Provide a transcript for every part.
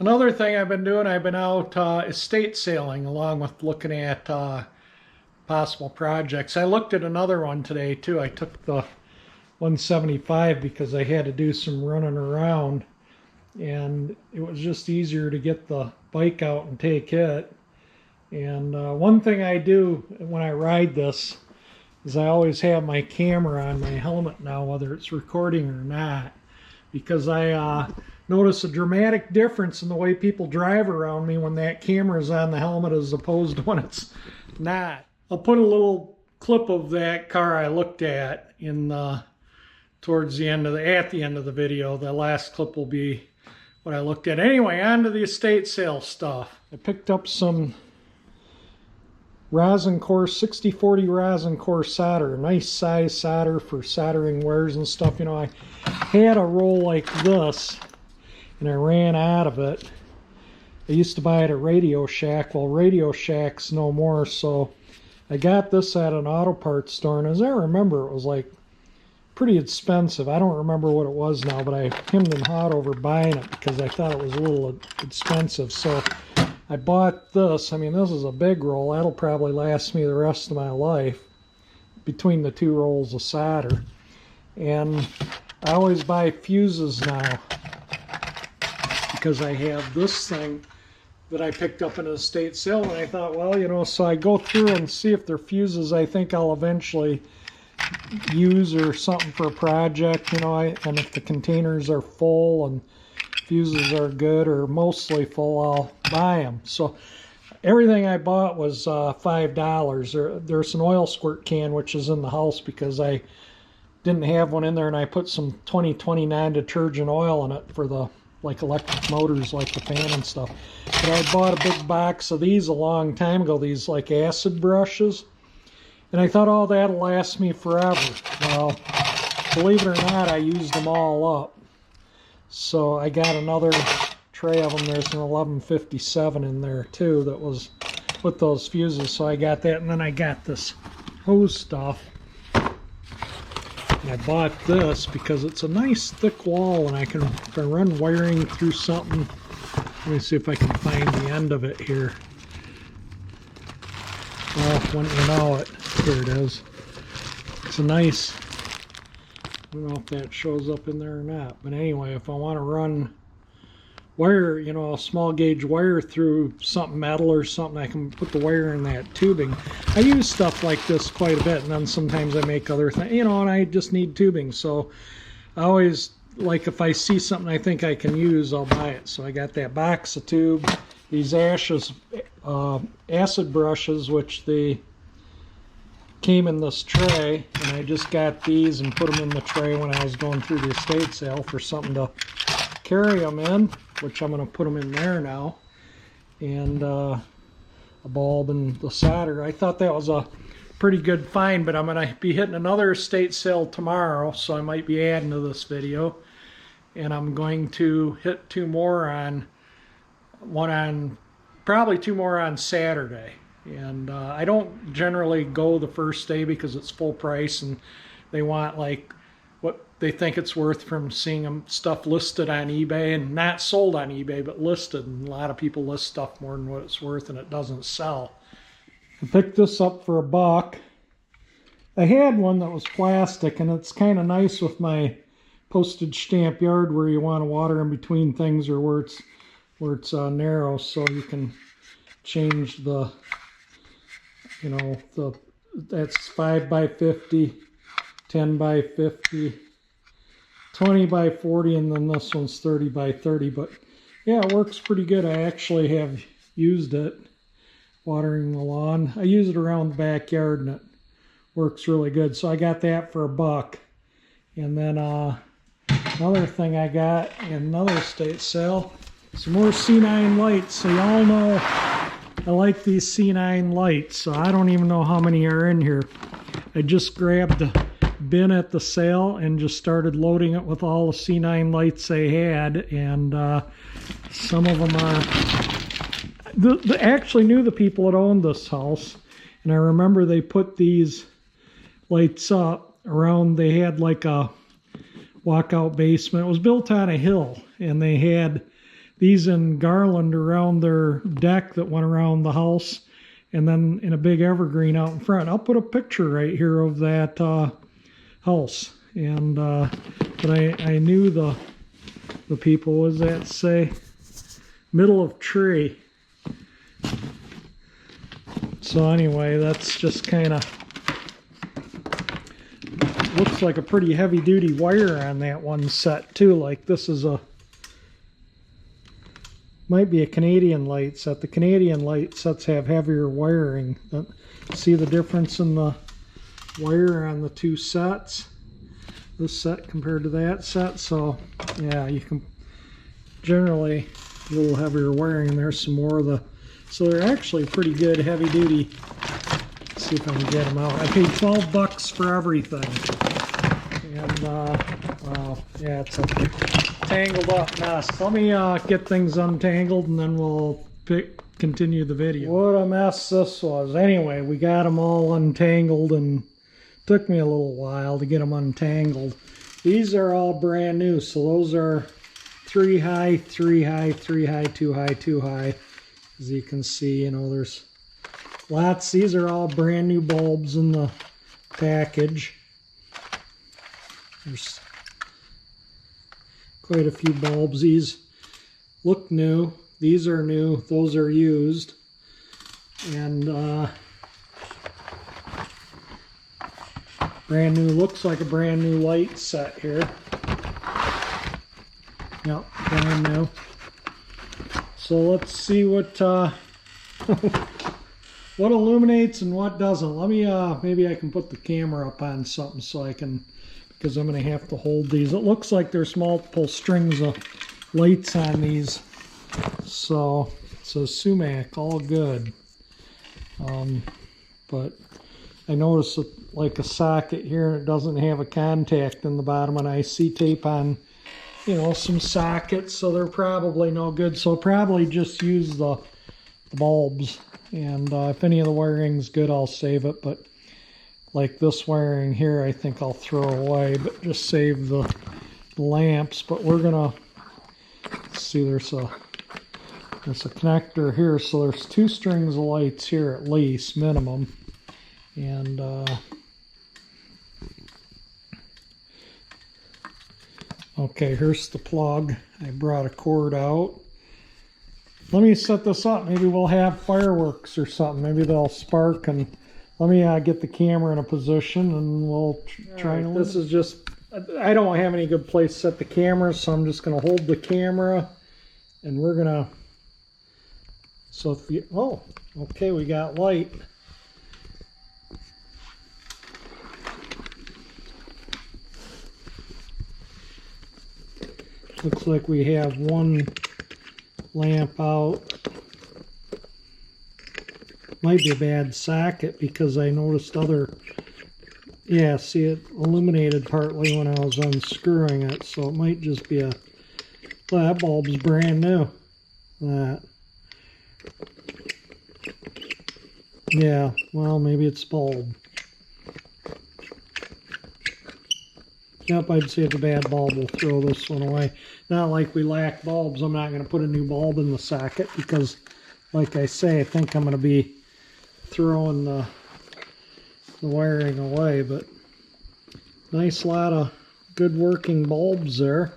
Another thing I've been doing, I've been out estate sailing along with looking at possible projects. I looked at another one today too. I took the 175 because I had to do some running around, and it was just easier to get the bike out and take it. And one thing I do when I ride this is I always have my camera on my helmet now, whether it's recording or not, because I notice a dramatic difference in the way people drive around me when that camera is on the helmet as opposed to when it's not. I'll put a little clip of that car I looked at in towards the end of the video. The last clip will be what I looked at. Anyway, on to the estate sale stuff. I picked up some rosin core, 6040 rosin core solder, nice size solder for soldering wires and stuff. You know, I had a roll like this and I ran out of it. I used to buy it at Radio Shack. Well, Radio Shack's no more, so I got this at an auto parts store, and as I remember, it was like pretty expensive. I don't remember what it was now, but I hemmed and hawed over buying it because I thought it was a little expensive. So I bought this. I mean, this is a big roll. That'll probably last me the rest of my life between the two rolls of solder. And I always buy fuses now because I have this thing that I picked up in an estate sale, and I thought, well, you know, so I go through and see if they're fuses I think I'll eventually use or something for a project, you know, and if the containers are full and fuses are good or mostly full, I'll buy them. So everything I bought was $5. There's an oil squirt can which is in the house because I didn't have one in there, and I put some 2020 non-detergent oil in it for the like electric motors, like the fan and stuff. But I bought a big box of these a long time ago, these like acid brushes, and I thought, oh, that'll last me forever. Well, believe it or not, I used them all up. So I got another tray of them. There's an 1157 in there too that was with those fuses, so I got that. And then I got this hose stuff. I bought this because it's a nice thick wall, and I can run wiring through something. Let me see if I can find the end of it here. Well, wouldn't you know it, here it is. It's a nice, I don't know if that shows up in there or not, but anyway, if I want to run wire, you know, a small gauge wire through something metal or something, I can put the wire in that tubing. I use stuff like this quite a bit, and then sometimes I make other things, you know, and I just need tubing. So I always, like, if I see something I think I can use, I'll buy it. So I got that box of tube, these acid brushes, which they came in this tray, and I just got these and put them in the tray when I was going through the estate sale for something to carry them in, which I'm going to put them in there now, and a bulb and the solder. I thought that was a pretty good find, but I'm going to be hitting another estate sale tomorrow, so I might be adding to this video, and I'm going to hit probably two more on Saturday. And I don't generally go the first day because it's full price, and they want like what they think it's worth from seeing them stuff listed on eBay, and not sold on eBay but listed, and a lot of people list stuff more than what it's worth and it doesn't sell. I picked this up for $1. I had one that was plastic, and it's kind of nice with my postage stamp yard where you want to water in between things, or where it's narrow, so you can change the, you know, that's 5 by 50, 10 by 50, 20 by 40, and then this one's 30 by 30. But yeah, it works pretty good. I actually have used it watering the lawn. I use it around the backyard, and it works really good. So I got that for $1. And then another thing I got in another estate sale, some more C9 lights. So y'all know I like these C9 lights, so I don't even know how many are in here. I just grabbed a bin at the sale and just started loading it with all the C9 lights they had, and some of them are... I actually knew the people that owned this house, and I remember they put these lights up around. They had like a walkout basement. It was built on a hill, and they had these in garland around their deck that went around the house, and then in a big evergreen out in front. I'll put a picture right here of that house. And but I knew the people. What does that say? Middle of tree. So anyway, that's just kind of looks like a pretty heavy duty wire on that one set too. Like this is might be a Canadian light set. The Canadian light sets have heavier wiring. See the difference in the wire on the two sets? This set compared to that set. So yeah, you can generally a little heavier wiring. And there's some more of the, so they're actually pretty good heavy duty. Let's see if I can get them out. I paid $12 for everything. And wow, yeah, it's a tangled up mess. Let me get things untangled and then we'll continue the video. What a mess this was. Anyway, we got them all untangled and took me a little while to get them untangled. These are all brand new, so those are 3 high, 3 high, 3 high, 2 high, 2 high. As you can see, you know, there's lots. These are all brand new bulbs in the package. There's quite a few bulbs. These look new. These are new. Those are used. And brand new. Looks like a brand new light set here. Yep, brand new. So let's see what what illuminates and what doesn't. Let me maybe I can put the camera up on something so I can, because I'm going to have to hold these. It looks like there's multiple strings of lights on these. So sumac, all good. But I noticed like a socket here, and it doesn't have a contact in the bottom, and I see tape on, you know, some sockets, so they're probably no good. So probably just use the bulbs, and if any of the wiring's good, I'll save it. But like this wiring here, I think I'll throw away, but just save the lamps. But we're gonna see, there's a connector here, so there's 2 strings of lights here at least, minimum. And okay, here's the plug. I brought a cord out. Let me set this up. Maybe we'll have fireworks or something. Maybe they'll spark. And let me get the camera in a position and we'll try. Right, this is just, I don't have any good place to set the camera, so I'm just going to hold the camera and we're going to, so if you, oh, okay, we got light. Looks like we have one lamp out. Might be a bad socket because I noticed other, yeah, see it illuminated partly when I was unscrewing it, so it might just be a, well, that bulb's brand new. That. Yeah, well, maybe it's bulb. Yep, I'd say it's a bad bulb. We'll throw this one away. Not like we lack bulbs. I'm not going to put a new bulb in the socket because, like I say, I think I'm going to be throwing the wiring away. But nice lot of good working bulbs there.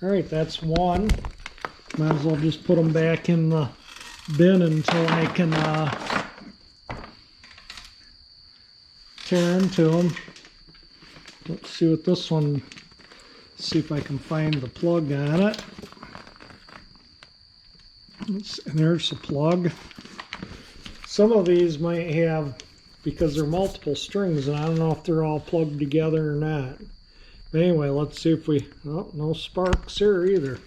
All right, that's one. Might as well just put them back in the bin until I can tear into them. Let's see what this one, see if I can find the plug on it. And there's the plug. Some of these might have, because they're multiple strings, and I don't know if they're all plugged together or not. But anyway, let's see if we, oh, no sparks here either.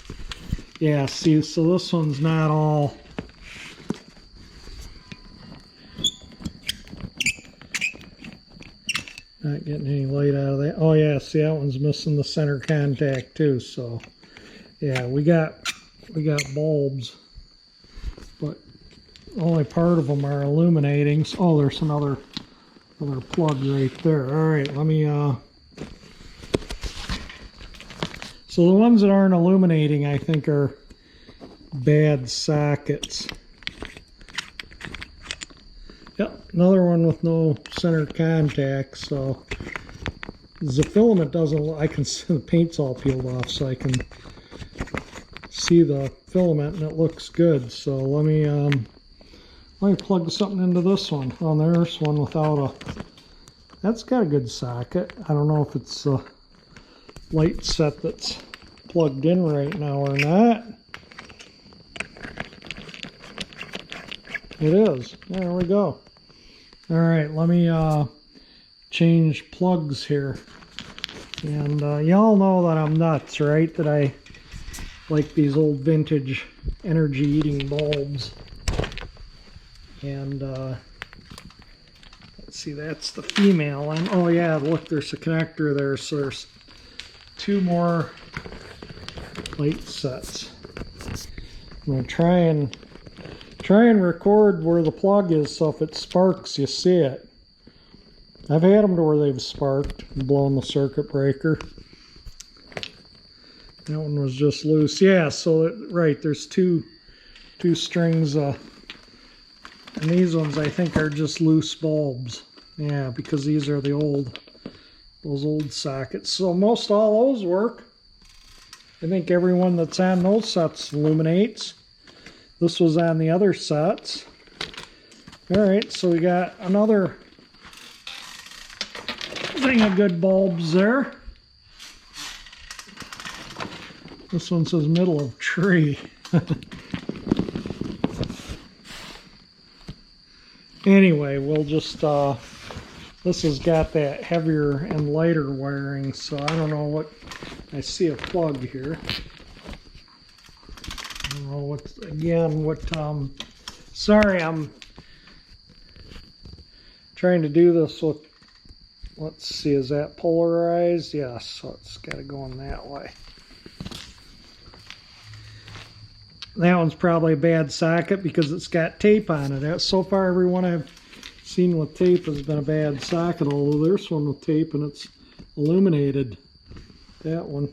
Yeah, see, so this one's not all. Not getting any light out of that. Oh yeah, see, that one's missing the center contact too. So yeah, we got bulbs, but only part of them are illuminating. Oh, there's another plug right there. All right, let me so the ones that aren't illuminating, I think, are bad sockets. Yep, another one with no center contact, so the filament doesn't, I can see the paint's all peeled off, so I can see the filament and it looks good. So let me plug something into this one. Oh, there's one without a, that's got a good socket. I don't know if it's a light set that's plugged in right now or not. It is. There we go. All right, let me change plugs here. And y'all know that I'm nuts, right? That I like these old vintage energy eating bulbs. And let's see, that's the female. And oh yeah, look, there's a connector there, so there's two more light sets. I'm gonna try and record where the plug is, so if it sparks, you see it. I've had them to where they've sparked and blown the circuit breaker. That one was just loose. Yeah, so right, there's two strings, and these ones I think are just loose bulbs. Yeah, because these are those old sockets. So most all those work. I think every one that's on those sets illuminates. This was on the other sets. Alright, so we got another thing of good bulbs there. This one says middle of tree. Anyway, we'll just, this has got that heavier and lighter wiring, so I don't know what, I see a plug here. I don't know what, sorry, I'm trying to do this with, let's see, is that polarized? Yes, so it's got to go in that way. That one's probably a bad socket because it's got tape on it. So far, every one I've seen with tape has been a bad socket, although there's one with tape and it's illuminated. That one.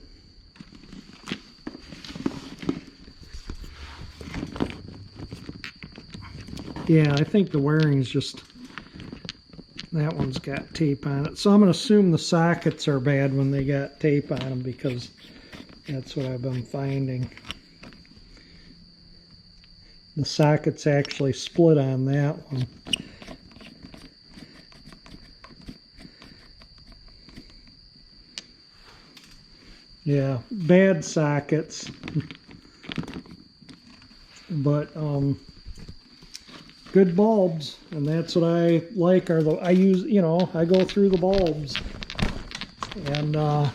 Yeah, I think the wiring's just, that one's got tape on it. So I'm going to assume the sockets are bad when they got tape on them because that's what I've been finding. The socket's actually split on that one. Yeah, bad sockets. But good bulbs, and that's what I like. I use, I go through the bulbs, and I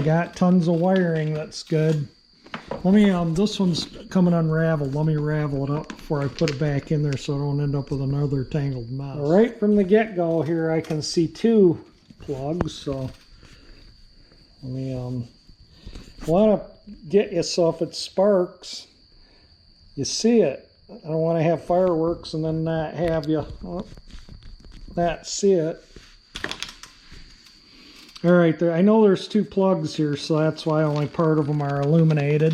got tons of wiring that's good. Let me, this one's coming unraveled. Let me ravel it up before I put it back in there so I don't end up with another tangled mess. Right from the get-go here, I can see two plugs, so let me, want to get you so if it sparks, you see it. I don't want to have fireworks and then not have you not see it. All right, there. I know there's two plugs here, so that's why only part of them are illuminated.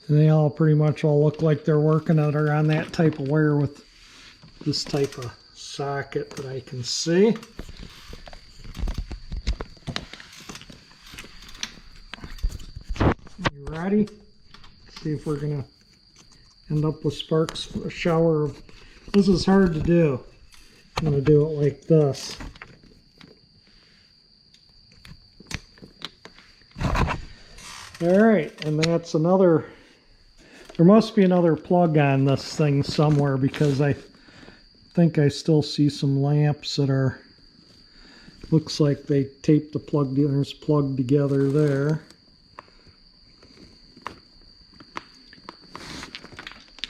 And they all pretty much all look like they're working out or on that type of wire with this type of socket that I can see. You ready? See if we're gonna end up with sparks, a shower of, this is hard to do. I'm gonna do it like this. Alright, and that's another, there must be another plug on this thing somewhere because I think I still see some lamps that are, looks like they taped the plug, there's plugged together there.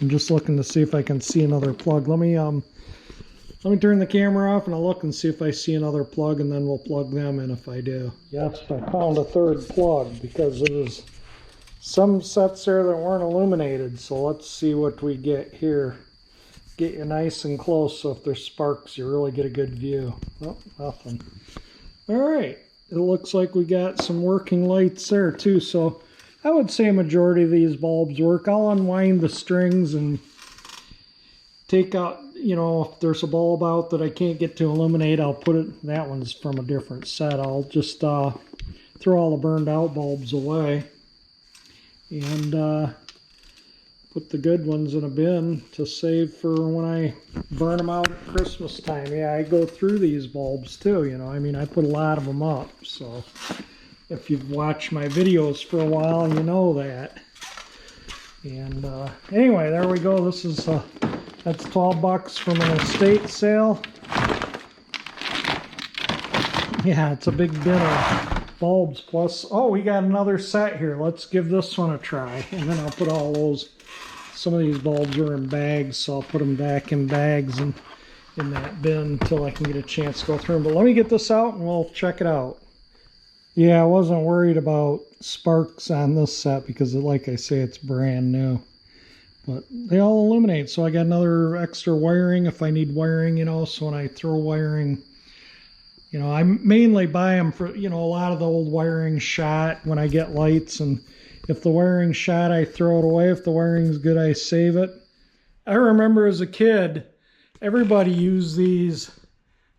I'm just looking to see if I can see another plug. Let me turn the camera off and I'll look and see if I see another plug, and then we'll plug them in if I do. Yes, I found a third plug because there was some sets there that weren't illuminated. So let's see what we get here. Get you nice and close so if there's sparks you really get a good view. Oh, nothing. All right, it looks like we got some working lights there too. So I would say a majority of these bulbs work. I'll unwind the strings and take out, you know, if there's a bulb out that I can't get to illuminate, I'll put it, that one's from a different set. I'll just throw all the burned out bulbs away and put the good ones in a bin to save for when I burn them out at Christmas time. Yeah, I go through these bulbs too, you know. I mean, I put a lot of them up, so if you've watched my videos for a while, you know that. And anyway, there we go. This is that's 12 bucks from an estate sale. Yeah, it's a big bin of bulbs plus. Oh, we got another set here. Let's give this one a try, and then I'll put all those. Some of these bulbs are in bags, so I'll put them back in bags and in that bin until I can get a chance to go through them. But let me get this out and we'll check it out. Yeah, I wasn't worried about sparks on this set because, like I say, it's brand new. But they all illuminate, so I got another extra wiring if I need wiring, you know. So when I throw wiring, you know, I mainly buy them for, you know, a lot of the old wiring shot when I get lights, and if the wiring's shot, I throw it away. If the wiring's good, I save it. I remember as a kid, everybody used these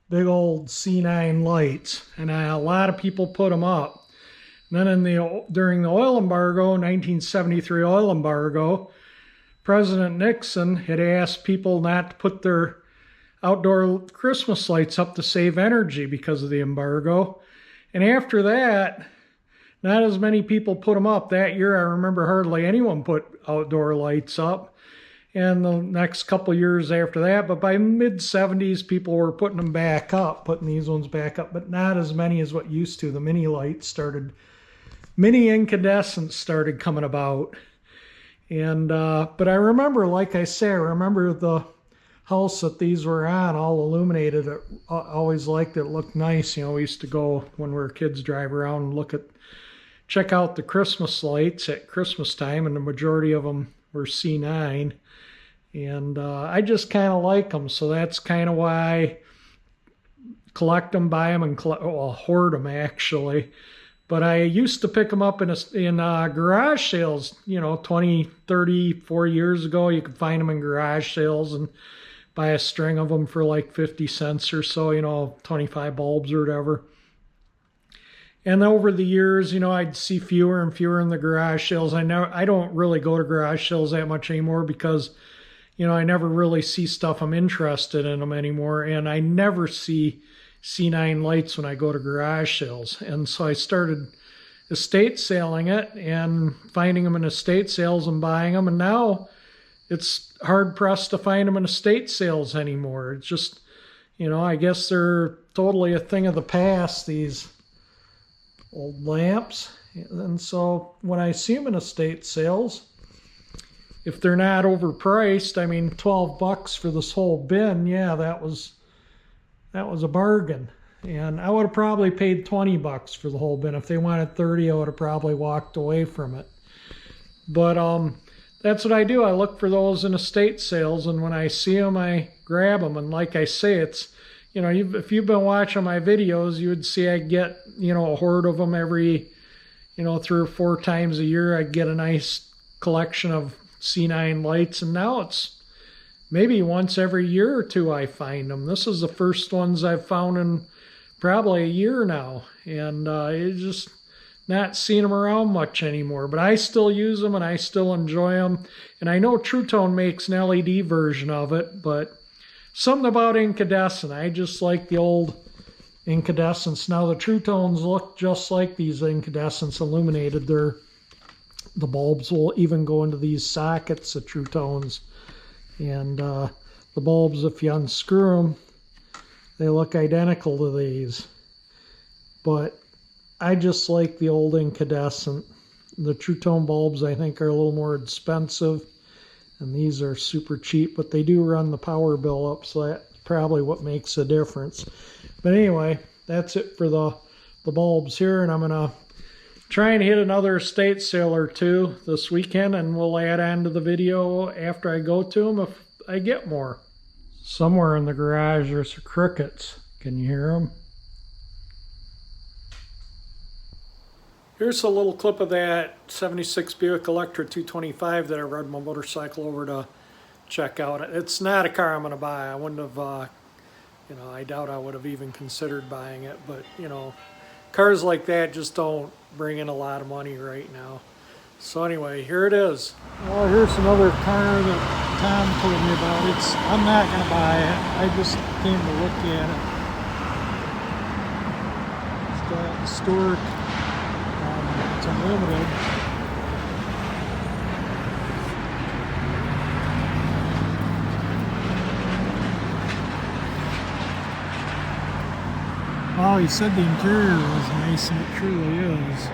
big old C9 lights, and a lot of people put them up. And then during the oil embargo, 1973 oil embargo, President Nixon had asked people not to put their outdoor Christmas lights up to save energy because of the embargo. And after that, not as many people put them up. That year, I remember hardly anyone put outdoor lights up. And the next couple years after that, but by mid-70s, people were putting them back up, putting these ones back up, but not as many as what used to. The mini lights started, mini incandescents started coming about. And but I remember, like I say, I remember the house that these were on, all illuminated. I always liked it. It looked nice. You know, we used to go when we were kids, drive around and check out the Christmas lights at Christmas time, and the majority of them were C9. And I just kind of like them, so that's kind of why I collect them, buy them, and hoard them actually. But I used to pick them up in garage sales, you know, 20, 30, 40 years ago. You could find them in garage sales and buy a string of them for like 50 cents or so, you know, 25 bulbs or whatever. And over the years, you know, I'd see fewer and fewer in the garage sales. I don't really go to garage sales that much anymore because, you know, I never really see stuff I'm interested in them anymore. And I never see C9 lights when I go to garage sales. And so I started estate selling it and finding them in estate sales and buying them. And now it's hard pressed to find them in estate sales anymore. It's just, you know, I guess they're totally a thing of the past, these old lamps. And so when I see them in estate sales, if they're not overpriced, I mean, 12 bucks for this whole bin, yeah, that was a bargain. And I would have probably paid 20 bucks for the whole bin. If they wanted 30, I would have probably walked away from it. But that's what I do. I look for those in estate sales, and when I see them, I grab them. And like I say, it's, you know, if you've been watching my videos, you would see I get, you know, a horde of them every, you know, 3 or 4 times a year. I get a nice collection of C9 lights, and now it's maybe once every year or two I find them. This is the first ones I've found in probably a year now, and it's just not seeing them around much anymore. But I still use them and I still enjoy them. And I know True Tone makes an LED version of it, but something about incandescent, I just like the old incandescents. Now the True Tones look just like these incandescents illuminated. The bulbs will even go into these sockets of True Tones. And the bulbs, if you unscrew them, they look identical to these. But I just like the old incandescent. The True Tone bulbs, I think, are a little more expensive, and these are super cheap, but they do run the power bill up, so that's probably what makes a difference. But anyway, that's it for the bulbs here, and I'm going to try and hit another estate sale or two this weekend, and we'll add on to the video after I go to them if I get more. Somewhere in the garage there's crickets. Can you hear them? Here's a little clip of that 76 Buick Electra 225 that I rode my motorcycle over to check out. It's not a car I'm going to buy. I wouldn't have, you know, I doubt I would have even considered buying it. But, you know, cars like that just don't bring in a lot of money right now. So anyway, here it is. Well, here's another car that Tom told me about. I'm not going to buy it. I just came to look at it. It's got historic. It's unlimited. Oh, he said the interior was nice, and it truly is.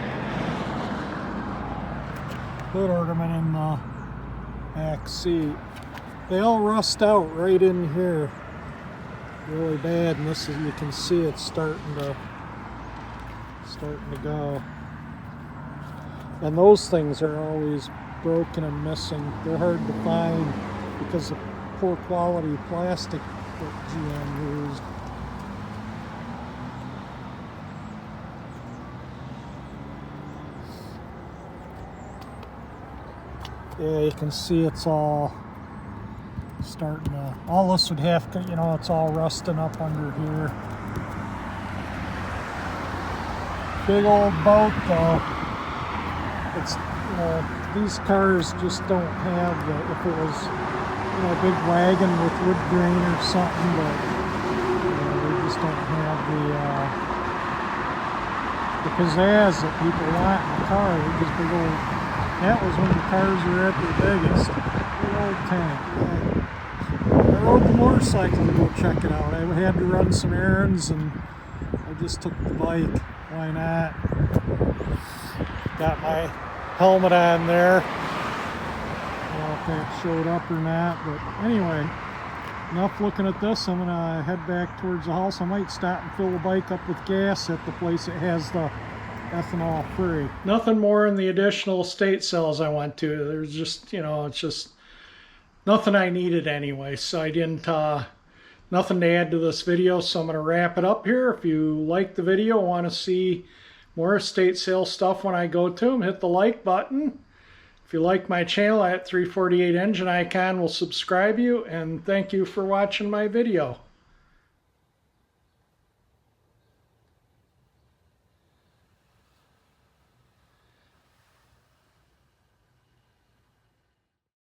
Hood ornament in the back seat. They all rust out right in here, really bad, and this is, you can see it's starting to go. And those things are always broken and missing. They're hard to find because of poor quality plastic that GM used. Yeah, you can see it's all starting to, all this would have to, you know, it's all rusting up under here. Big old boat though. It's, you know, these cars just don't have the, if it was, you know, a big wagon with wood grain or something, but, you know, they just don't have the pizzazz that people want in a car. They're just big old, that was when the cars were at their biggest. Big old tank. I rode the motorcycle to go check it out. I had to run some errands and I just took the bike. Why not? Got my helmet on there. I don't know if that showed up or not, but anyway, enough looking at this. I'm gonna head back towards the house. I might stop and fill the bike up with gas at the place that has the ethanol free. Nothing more in the additional estate sales I went to. There's just, you know, it's just nothing I needed anyway, so I didn't, nothing to add to this video, so I'm going to wrap it up here. If you like the video, want to see more estate sale stuff when I go to them, hit the like button. If you like my channel, that 348 engine icon will subscribe you, and thank you for watching my video.